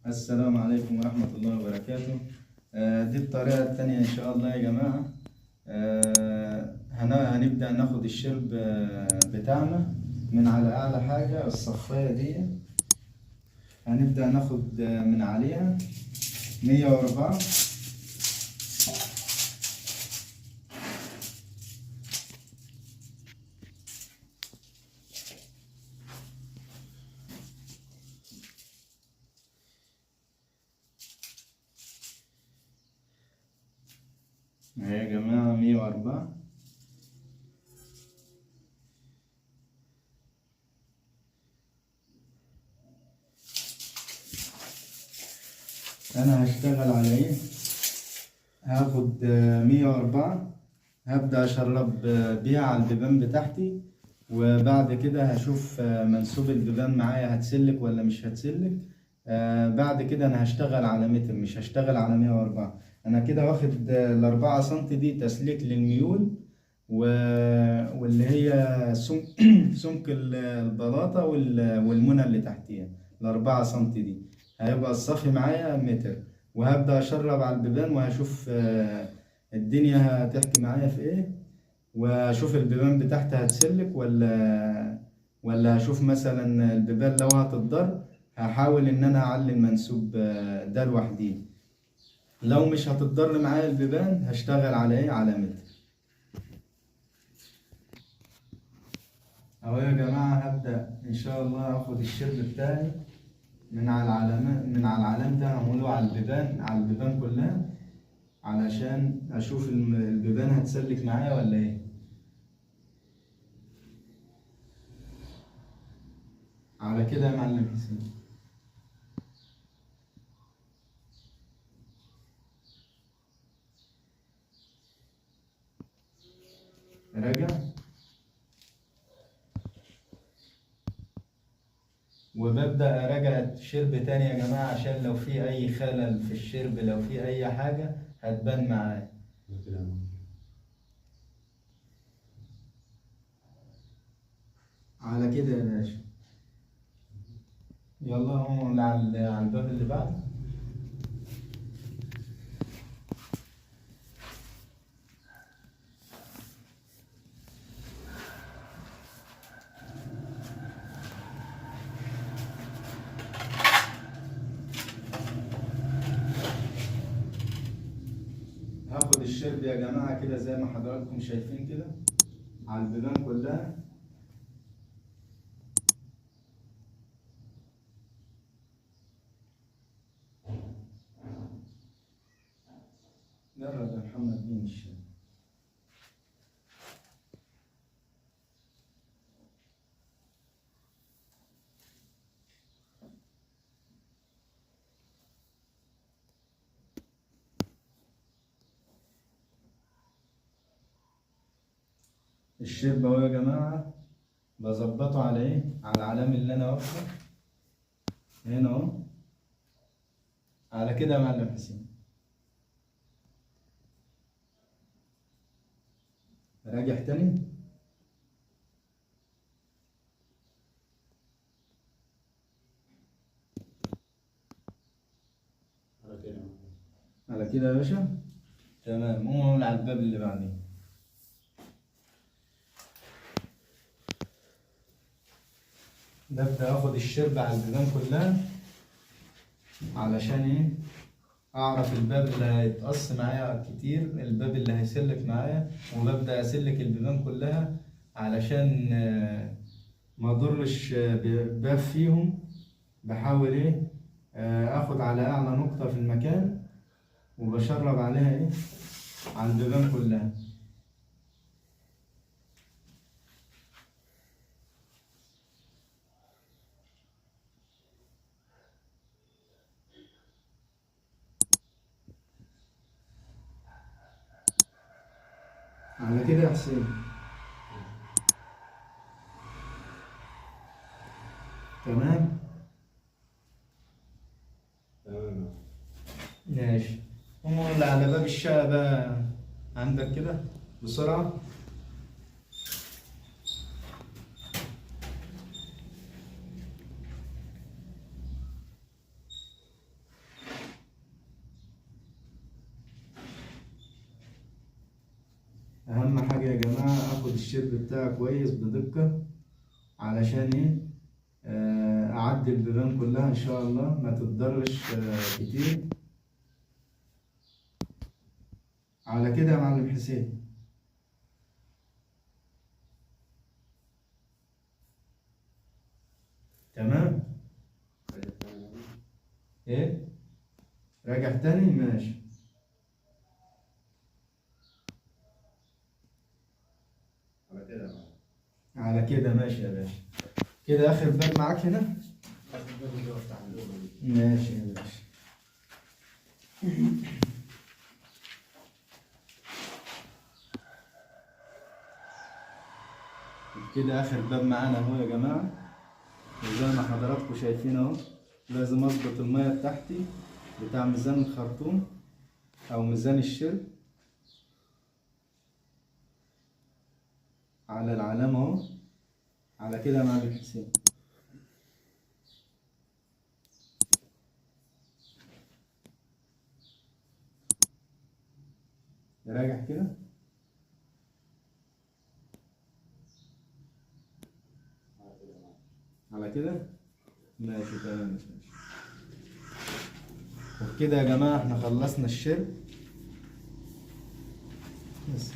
السلام عليكم ورحمة الله وبركاته. دي الطريقة التانية إن شاء الله يا جماعة. هنبدأ ناخد الشرب بتاعنا من على أعلى حاجة، الصفاية دي هنبدأ ناخد من عليها 104. يا جماعة 104. أنا هشتغل على إيه؟ هاخد 104، هبدأ أشرب بيها على البيبان بتاعتي، وبعد كده هشوف منسوب البيبان معايا هتسلك ولا مش هتسلك. بعد كده أنا هشتغل على متر، مش هشتغل على 104. أنا كده واخد ال4 سنتي دي تسليك للميول، واللي هي سمك البلاطة والمنى اللي تحتيها. ال4 سنتي دي هيبقى الصافي معايا متر، وهبدأ أشرب على البيبان وهشوف الدنيا هتحكي معايا في ايه، واشوف البيبان بتاعتي هتسلك ولا هشوف مثلا البيبان لو هتتضر هحاول ان انا اعلي المنسوب ده لوحدي. لو مش هتتضر معايا البيبان هشتغل على ايه؟ على متر. اهو يا جماعة هبدأ ان شاء الله اخد الشرب بتاعي من على العلامة ده، هعمله على البيبان كلها علشان اشوف البيبان هتسلك معايا ولا ايه. على كده يا معلم حسين. راجع وببدأ أراجع الشرب تاني يا جماعة، عشان لو في أي خلل في الشرب، لو في أي حاجة هتبان معايا. على كده يا باشا. يلا هون على الباب اللي بعده. هاخد الشرب يا جماعة كده زي ما حضراتكم شايفين كده على البيبان كلها. جرب يا محمد مين الشرب. الشرب اهو يا جماعة، بظبطه على ايه؟ على العلامة اللي انا واقفه هنا اهو. على كده يا معلم حسين. راجع تاني. على كده يا باشا. تمام، قوم على الباب اللي بعديه. ببدأ اخد الشرب على البيبان كلها علشان ايه؟ اعرف الباب اللي هيتقص معايا كتير، الباب اللي هيسلك معايا، وببدأ اسلك البيبان كلها علشان ما اضرش باب فيهم. بحاول ايه؟ اخد على اعلى نقطة في المكان وبشرب عليها ايه؟ على البيبان كلها. على كده يا حسين. تمام. ماشي. قوم اللي على باب الشقة بقى عندك كده بسرعة. الشرب بتاعي كويس بدقة، علشان ايه؟ اعدي البيبان كلها ان شاء الله ما تتضرش كتير. على كده يا معلم حسين. تمام. ايه، راجع تاني، ماشي. على كده يا معلم. على كده ماشي يا باشا. كده اخر باب معاك هنا. اخر باب اللي هو بتاع اللغة دي. ماشي يا باشا. كده اخر باب معانا اهو يا جماعه، وزي ما حضراتكم شايفين اهو. لازم اظبط الميه بتاعتي بتاع ميزان الخرطوم او ميزان الشرب على العلامه اهو. على كده يا معلم حسين. راجع كده. على كده ماشي تمام ماشي. وبكده يا جماعه احنا خلصنا الشرب. بس